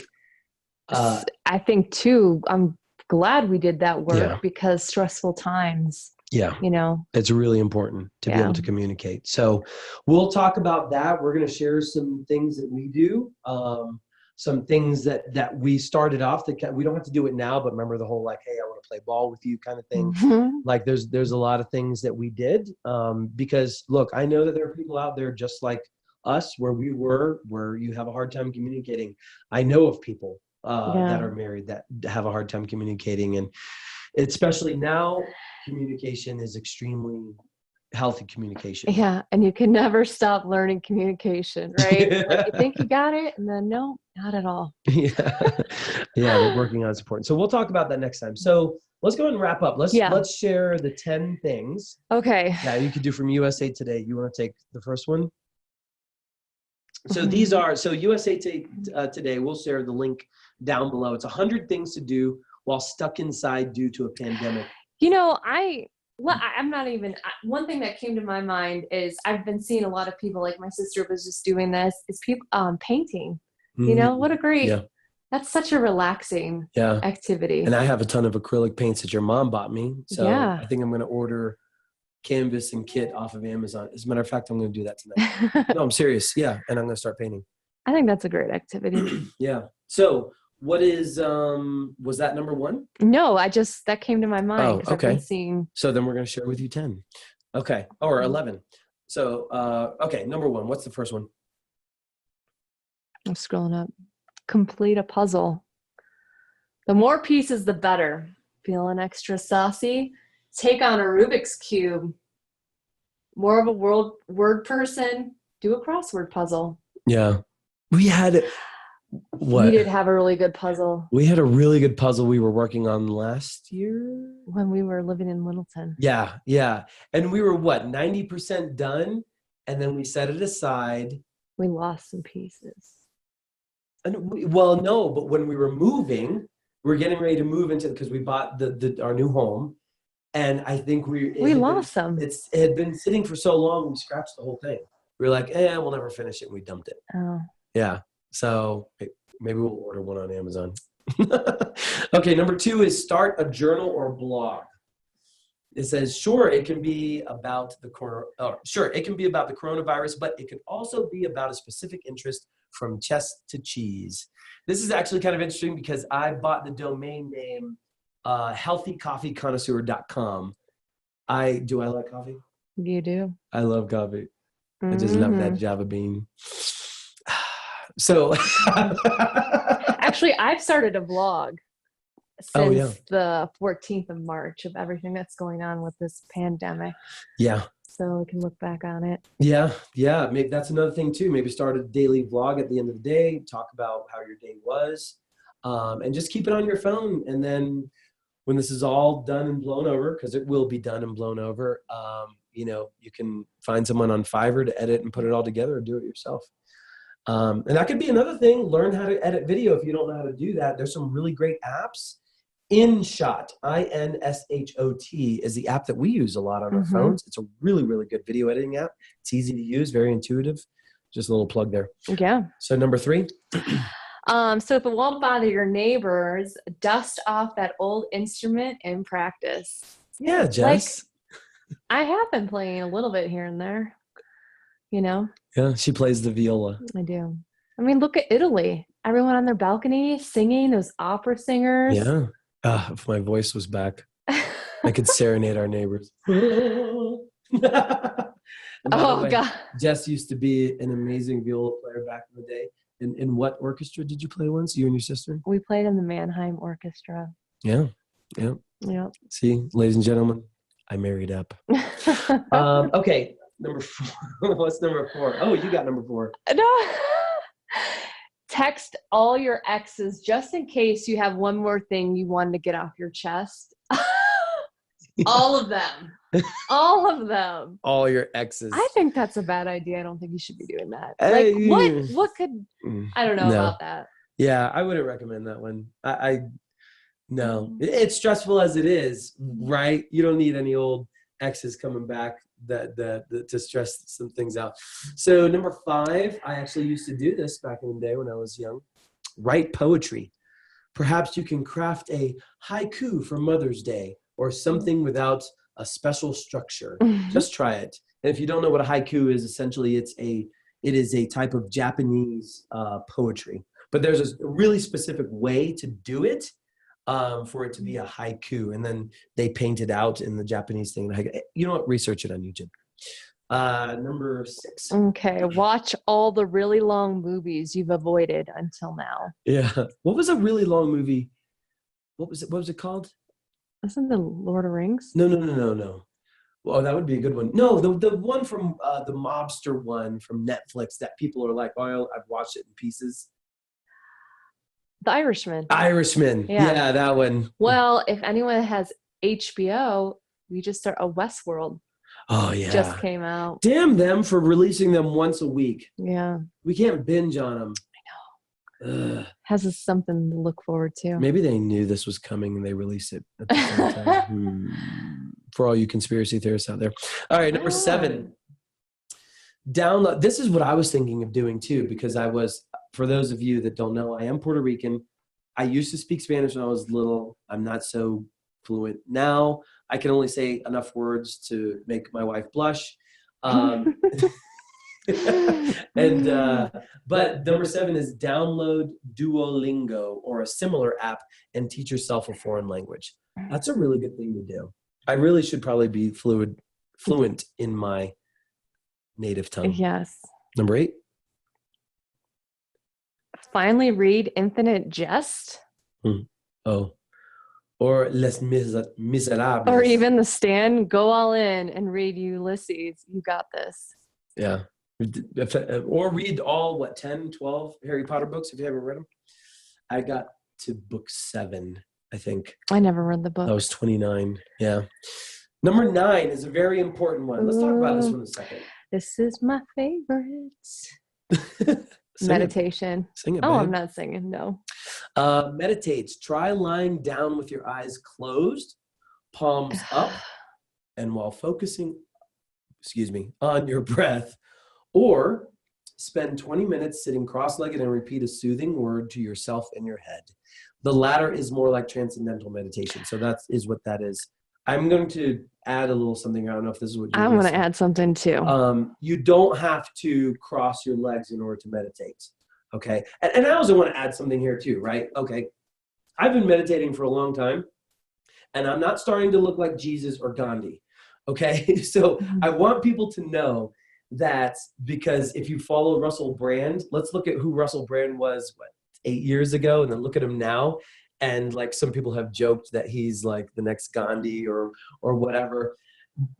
[SPEAKER 2] I think too, I'm glad we did that work
[SPEAKER 1] Yeah.
[SPEAKER 2] because stressful times,
[SPEAKER 1] Yeah.
[SPEAKER 2] you know.
[SPEAKER 1] It's really important to be able to communicate. So we'll talk about that. We're going to share some things that we do, some things that we started off that we don't have to do it now, but remember the whole like, hey, I want to play ball with you kind of thing.
[SPEAKER 2] Mm-hmm.
[SPEAKER 1] Like there's a lot of things that we did, because look, I know that there are people out there just like us where we were, where you have a hard time communicating. I know of people that are married that have a hard time communicating, and especially now, communication is extremely healthy communication.
[SPEAKER 2] Yeah. And you can never stop learning communication, right? Like you think you got it, and then no, not at all.
[SPEAKER 1] Yeah. Yeah, but working on it's important. So we'll talk about that next time. So let's go ahead and wrap up. Let's share the 10 things
[SPEAKER 2] Okay.
[SPEAKER 1] that you could do from USA Today. You want to take the first one? So these are, so USA Today, we'll share the link down below. It's 100 things to do while stuck inside due to a pandemic.
[SPEAKER 2] You know, I'm not even, one thing that came to my mind is I've been seeing a lot of people, like my sister was just doing this, is people painting. You know, what a great, that's such a relaxing activity.
[SPEAKER 1] And I have a ton of acrylic paints that your mom bought me. So I think I'm going to order canvas and kit off of Amazon. As a matter of fact, I'm going to do that tonight. No, I'm serious. Yeah. And I'm going to start painting.
[SPEAKER 2] I think that's a great activity.
[SPEAKER 1] Yeah. So what is, was that number one?
[SPEAKER 2] No, that came to my mind.
[SPEAKER 1] Oh, okay.
[SPEAKER 2] I've been seeing.
[SPEAKER 1] So then we're going to share with you 10. Okay. Or 11. So, okay. Number one, what's the first one?
[SPEAKER 2] I'm scrolling up. Complete a puzzle. The more pieces, the better. Feeling extra saucy? Take on a Rubik's Cube. More of a word person? Do a crossword puzzle.
[SPEAKER 1] Yeah. We had what?
[SPEAKER 2] We did have a really good puzzle.
[SPEAKER 1] We had a really good puzzle we were working on last year
[SPEAKER 2] when we were living in Littleton.
[SPEAKER 1] Yeah, yeah. And we were 90% done, and then we set it aside.
[SPEAKER 2] We lost some pieces.
[SPEAKER 1] And no, but when we were moving, we were getting ready to move into, because we bought our new home, and I think we lost some. It had been sitting for so long, we scratched the whole thing. We were like, we'll never finish it, and we dumped it.
[SPEAKER 2] Oh.
[SPEAKER 1] Yeah. So maybe we'll order one on Amazon. Okay, number 2 is start a journal or blog. It says, it can be about the coronavirus, but it can also be about a specific interest from chess to cheese. This is actually kind of interesting because I bought the domain name healthycoffeeconnoisseur.com. Do I like coffee?
[SPEAKER 2] You do.
[SPEAKER 1] I love coffee. I just love that Java bean. So
[SPEAKER 2] actually, I've started a vlog since the 14th of March of everything that's going on with this pandemic.
[SPEAKER 1] Yeah.
[SPEAKER 2] So we can look back on it.
[SPEAKER 1] Yeah. Yeah. Maybe that's another thing too. Maybe start a daily vlog at the end of the day, talk about how your day was, and just keep it on your phone. And then when this is all done and blown over, because it will be done and blown over, you can find someone on Fiverr to edit and put it all together, or do it yourself. And that could be another thing. Learn how to edit video if you don't know how to do that. There's some really great apps. InShot, INSHOT, is the app that we use a lot on our phones. It's a really, really good video editing app. It's easy to use, very intuitive. Just a little plug there.
[SPEAKER 2] Yeah.
[SPEAKER 1] So number 3.
[SPEAKER 2] So if it won't bother your neighbors, dust off that old instrument and practice.
[SPEAKER 1] Yeah, Jess.
[SPEAKER 2] I have been playing a little bit here and there,
[SPEAKER 1] Yeah, she plays the viola.
[SPEAKER 2] I do. I mean, look at Italy. Everyone on their balcony singing, those opera singers.
[SPEAKER 1] Yeah. If my voice was back, I could serenade our neighbors. Oh,
[SPEAKER 2] God.
[SPEAKER 1] Jess used to be an amazing viola player back in the day. In what orchestra did you play once, you and your sister?
[SPEAKER 2] We played in the Mannheim Orchestra.
[SPEAKER 1] Yeah. Yeah.
[SPEAKER 2] Yeah.
[SPEAKER 1] See, ladies and gentlemen, I married up. Okay. Number 4. What's number 4? Oh, you got number 4.
[SPEAKER 2] No. Text all your exes just in case you have one more thing you wanted to get off your chest. All of them. All of them.
[SPEAKER 1] All your exes.
[SPEAKER 2] I think that's a bad idea. I don't think you should be doing that.
[SPEAKER 1] Hey,
[SPEAKER 2] Like what could I don't know
[SPEAKER 1] no.
[SPEAKER 2] about that.
[SPEAKER 1] Yeah, I wouldn't recommend that one. I no. It's stressful as it is, right? You don't need any old exes coming back that to stress some things out. So number 5, I actually used to do this back in the day when I was young. Write poetry. Perhaps you can craft a haiku for Mother's Day or something without a special structure. Just try it. And if you don't know what a haiku is, essentially it is a type of Japanese poetry. But there's a really specific way to do it for it to be a haiku. And then they paint it out in the Japanese thing. You know what? Research it on YouTube. Number 6.
[SPEAKER 2] Okay. Watch all the really long movies you've avoided until now.
[SPEAKER 1] Yeah. What was a really long movie? What was it called?
[SPEAKER 2] Isn't the Lord of the Rings?
[SPEAKER 1] No. Well, that would be a good one. No, the one from the mobster one from Netflix that people are like, oh, I've watched it in pieces.
[SPEAKER 2] The Irishman.
[SPEAKER 1] Yeah, that one.
[SPEAKER 2] Well, if anyone has HBO, we just start a Westworld.
[SPEAKER 1] Oh, yeah.
[SPEAKER 2] Just came out.
[SPEAKER 1] Damn them for releasing them once a week.
[SPEAKER 2] Yeah.
[SPEAKER 1] We can't binge on them.
[SPEAKER 2] I know. Ugh. Has us something to look forward to.
[SPEAKER 1] Maybe they knew this was coming and they released it at the same time. For all you conspiracy theorists out there. All right, number 7. Download. This is what I was thinking of doing too, because for those of you that don't know, I am Puerto Rican. I used to speak Spanish when I was little. I'm not so fluent now. I can only say enough words to make my wife blush. But number 7 is download Duolingo or a similar app and teach yourself a foreign language. That's a really good thing to do. I really should probably be fluent in my native tongue.
[SPEAKER 2] Yes.
[SPEAKER 1] Number 8.
[SPEAKER 2] Finally read Infinite Jest.
[SPEAKER 1] Oh. Or Les Miserables.
[SPEAKER 2] Or even The Stand. Go all in and read Ulysses. You got this.
[SPEAKER 1] Yeah. Or read all, 10, 12 Harry Potter books if you haven't read them. I got to book 7, I think.
[SPEAKER 2] I never read the book.
[SPEAKER 1] I was 29. Yeah. Number 9 is a very important one. Let's talk about this one a second.
[SPEAKER 2] This is my favorite. Meditation.
[SPEAKER 1] Sing it,
[SPEAKER 2] oh,
[SPEAKER 1] babe.
[SPEAKER 2] I'm not singing, no.
[SPEAKER 1] Meditate. Try lying down with your eyes closed, palms up, and while focusing, on your breath, or spend 20 minutes sitting cross-legged and repeat a soothing word to yourself in your head. The latter is more like transcendental meditation. So that is what that is. I'm going to add a little something. I don't know if this is what you're
[SPEAKER 2] I'm going to add something too.
[SPEAKER 1] You don't have to cross your legs in order to meditate. Okay. And I also want to add something here too, right? Okay. I've been meditating for a long time and I'm not starting to look like Jesus or Gandhi. Okay. So I want people to know that, because if you follow Russell Brand, let's look at who Russell Brand was, 8 years ago, and then look at him now. And like some people have joked that he's like the next Gandhi or whatever.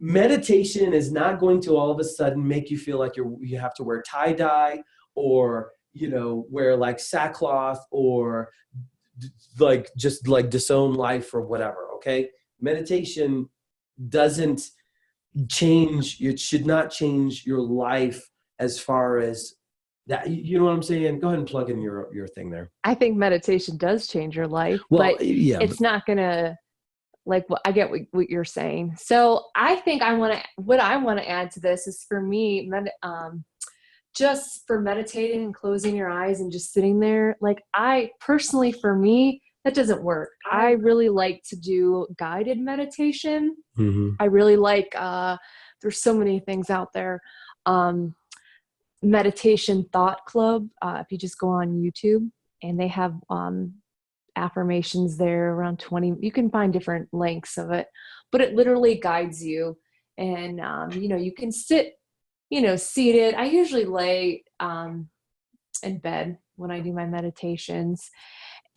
[SPEAKER 1] Meditation is not going to all of a sudden make you feel like you have to wear tie-dye or, wear like sackcloth or like just like disown life or whatever. Okay. Meditation doesn't change. It should not change your life as far as that. You know what I'm saying? Go ahead and plug in your thing there.
[SPEAKER 2] I think meditation does change your life,
[SPEAKER 1] well,
[SPEAKER 2] but
[SPEAKER 1] yeah,
[SPEAKER 2] it's not going to I get what you're saying. So I think what I want to add to this is, for me, just for meditating and closing your eyes and just sitting there, for me, that doesn't work. I really like to do guided meditation.
[SPEAKER 1] Mm-hmm.
[SPEAKER 2] I really like, there's so many things out there. Meditation Thought Club. If you just go on YouTube, and they have affirmations there, around 20. You can find different lengths of it, but it literally guides you. And, you can sit, seated. I usually lay in bed when I do my meditations.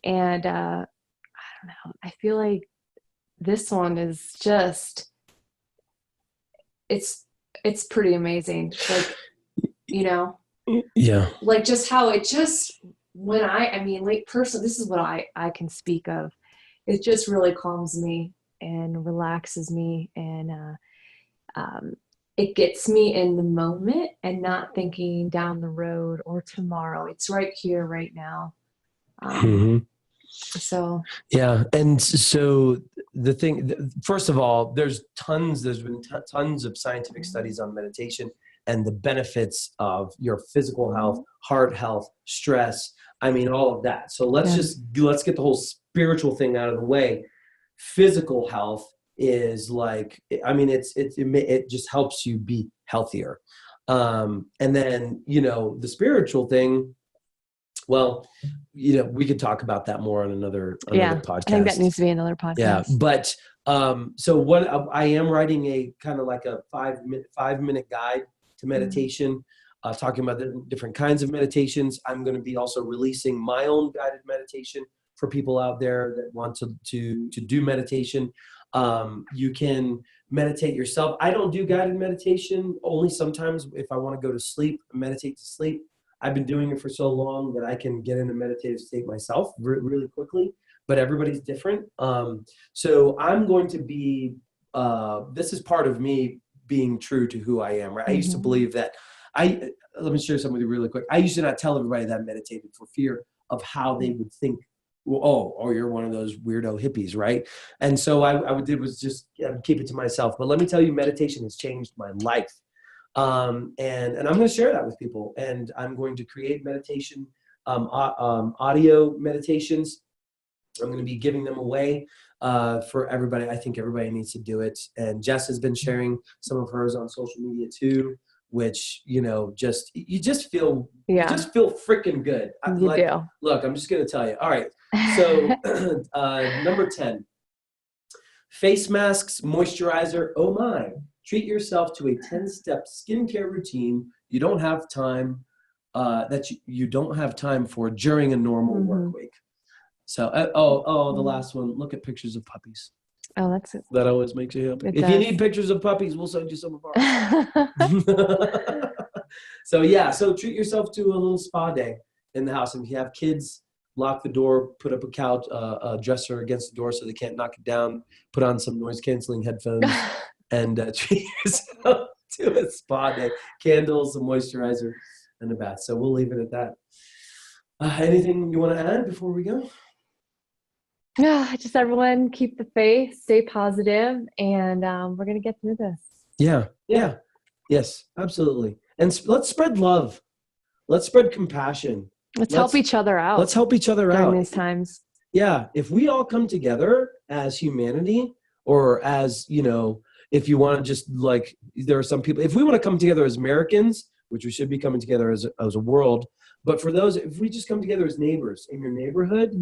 [SPEAKER 2] And I don't know, I feel like this one is just, it's pretty amazing. Like,
[SPEAKER 1] yeah,
[SPEAKER 2] like just how it just, personally, this is what I can speak of. It just really calms me and relaxes me. And it gets me in the moment and not thinking down the road or tomorrow. It's right here, right now.
[SPEAKER 1] Mm-hmm.
[SPEAKER 2] So
[SPEAKER 1] yeah, and so the thing, first of all, there's been tons of scientific studies on meditation and the benefits of your physical health, heart health, stress. I mean, all of that. So let's get the whole spiritual thing out of the way. Physical health is like, I mean, it just helps you be healthier. And then, the spiritual thing, well, we could talk about that more on another podcast.
[SPEAKER 2] I think that needs to be another podcast.
[SPEAKER 1] Yeah, but so what I am writing a kind of like a 5-minute guide to meditation, talking about the different kinds of meditations. I'm going to be also releasing my own guided meditation for people out there that want to do meditation. You can meditate yourself. I don't do guided meditation, only sometimes if I want to go to sleep, meditate to sleep. I've been doing it for so long that I can get in a meditative state myself really quickly, but everybody's different. So I'm going to be, this is part of me being true to who I am, right? I used to believe that let me share something with you really quick. I used to not tell everybody that I meditated for fear of how they would think, well, oh, you're one of those weirdo hippies, right? And so I did was just keep it to myself. But let me tell you, meditation has changed my life. And I'm going to share that with people, and I'm going to create meditation, audio meditations. I'm going to be giving them away for everybody. I think everybody needs to do it. And Jess has been sharing some of hers on social media too, which, you just feel freaking good.
[SPEAKER 2] You do.
[SPEAKER 1] Look, I'm just going to tell you. All right. So number 10, face masks, moisturizer. Oh my. Treat yourself to a 10-step skincare routine you don't have time that you don't have time for during a normal work week. So, the last one, look at pictures of puppies.
[SPEAKER 2] Oh, that's it.
[SPEAKER 1] That always makes you happy. If you need pictures of puppies, we'll send you some of ours. So treat yourself to a little spa day in the house. And if you have kids, lock the door, put up a couch, a dresser against the door so they can't knock it down, put on some noise canceling headphones. And treat yourself to a spa day, candles, a moisturizer, and a bath. So we'll leave it at that. Anything you want to add before we go?
[SPEAKER 2] Yeah, just everyone keep the faith, stay positive, and we're going to get through this.
[SPEAKER 1] Yeah. Yes, absolutely. And let's spread love. Let's spread compassion.
[SPEAKER 2] Let's help each other out.
[SPEAKER 1] Let's help each other
[SPEAKER 2] during
[SPEAKER 1] out.
[SPEAKER 2] These times.
[SPEAKER 1] Yeah. If we all come together as humanity, or as, if you want to just like, there are some people, if we want to come together as Americans, which we should be coming together as a world, but for those, if we just come together as neighbors in your neighborhood,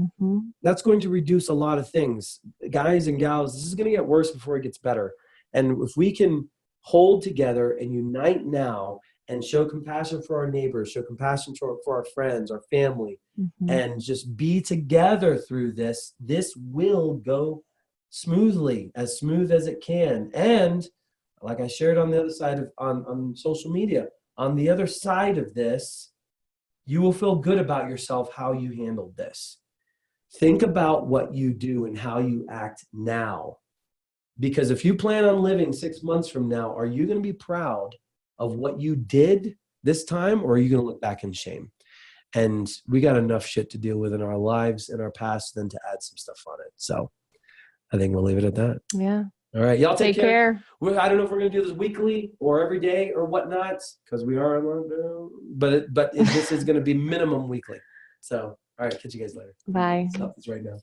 [SPEAKER 1] that's going to reduce a lot of things. Guys and gals, this is going to get worse before it gets better. And if we can hold together and unite now and show compassion for our neighbors, show compassion for our friends, our family, and just be together through this, this will go smoothly, as smooth as it can. And like I shared on the other side of on social media, on the other side of this, you will feel good about yourself, how you handled this. Think about what you do and how you act now. Because if you plan on living 6 months from now, are you going to be proud of what you did this time, or are you going to look back in shame? And we got enough shit to deal with in our lives, in our past, than to add some stuff on it. So I think we'll leave it at that.
[SPEAKER 2] Yeah.
[SPEAKER 1] All right. Y'all take care.
[SPEAKER 2] care.
[SPEAKER 1] I don't know if we're going to do this weekly or every day or whatnot, because we are on lockdown, but this is going to be minimum weekly. So, all right. Catch you guys later.
[SPEAKER 2] Bye.
[SPEAKER 1] Stop this right now.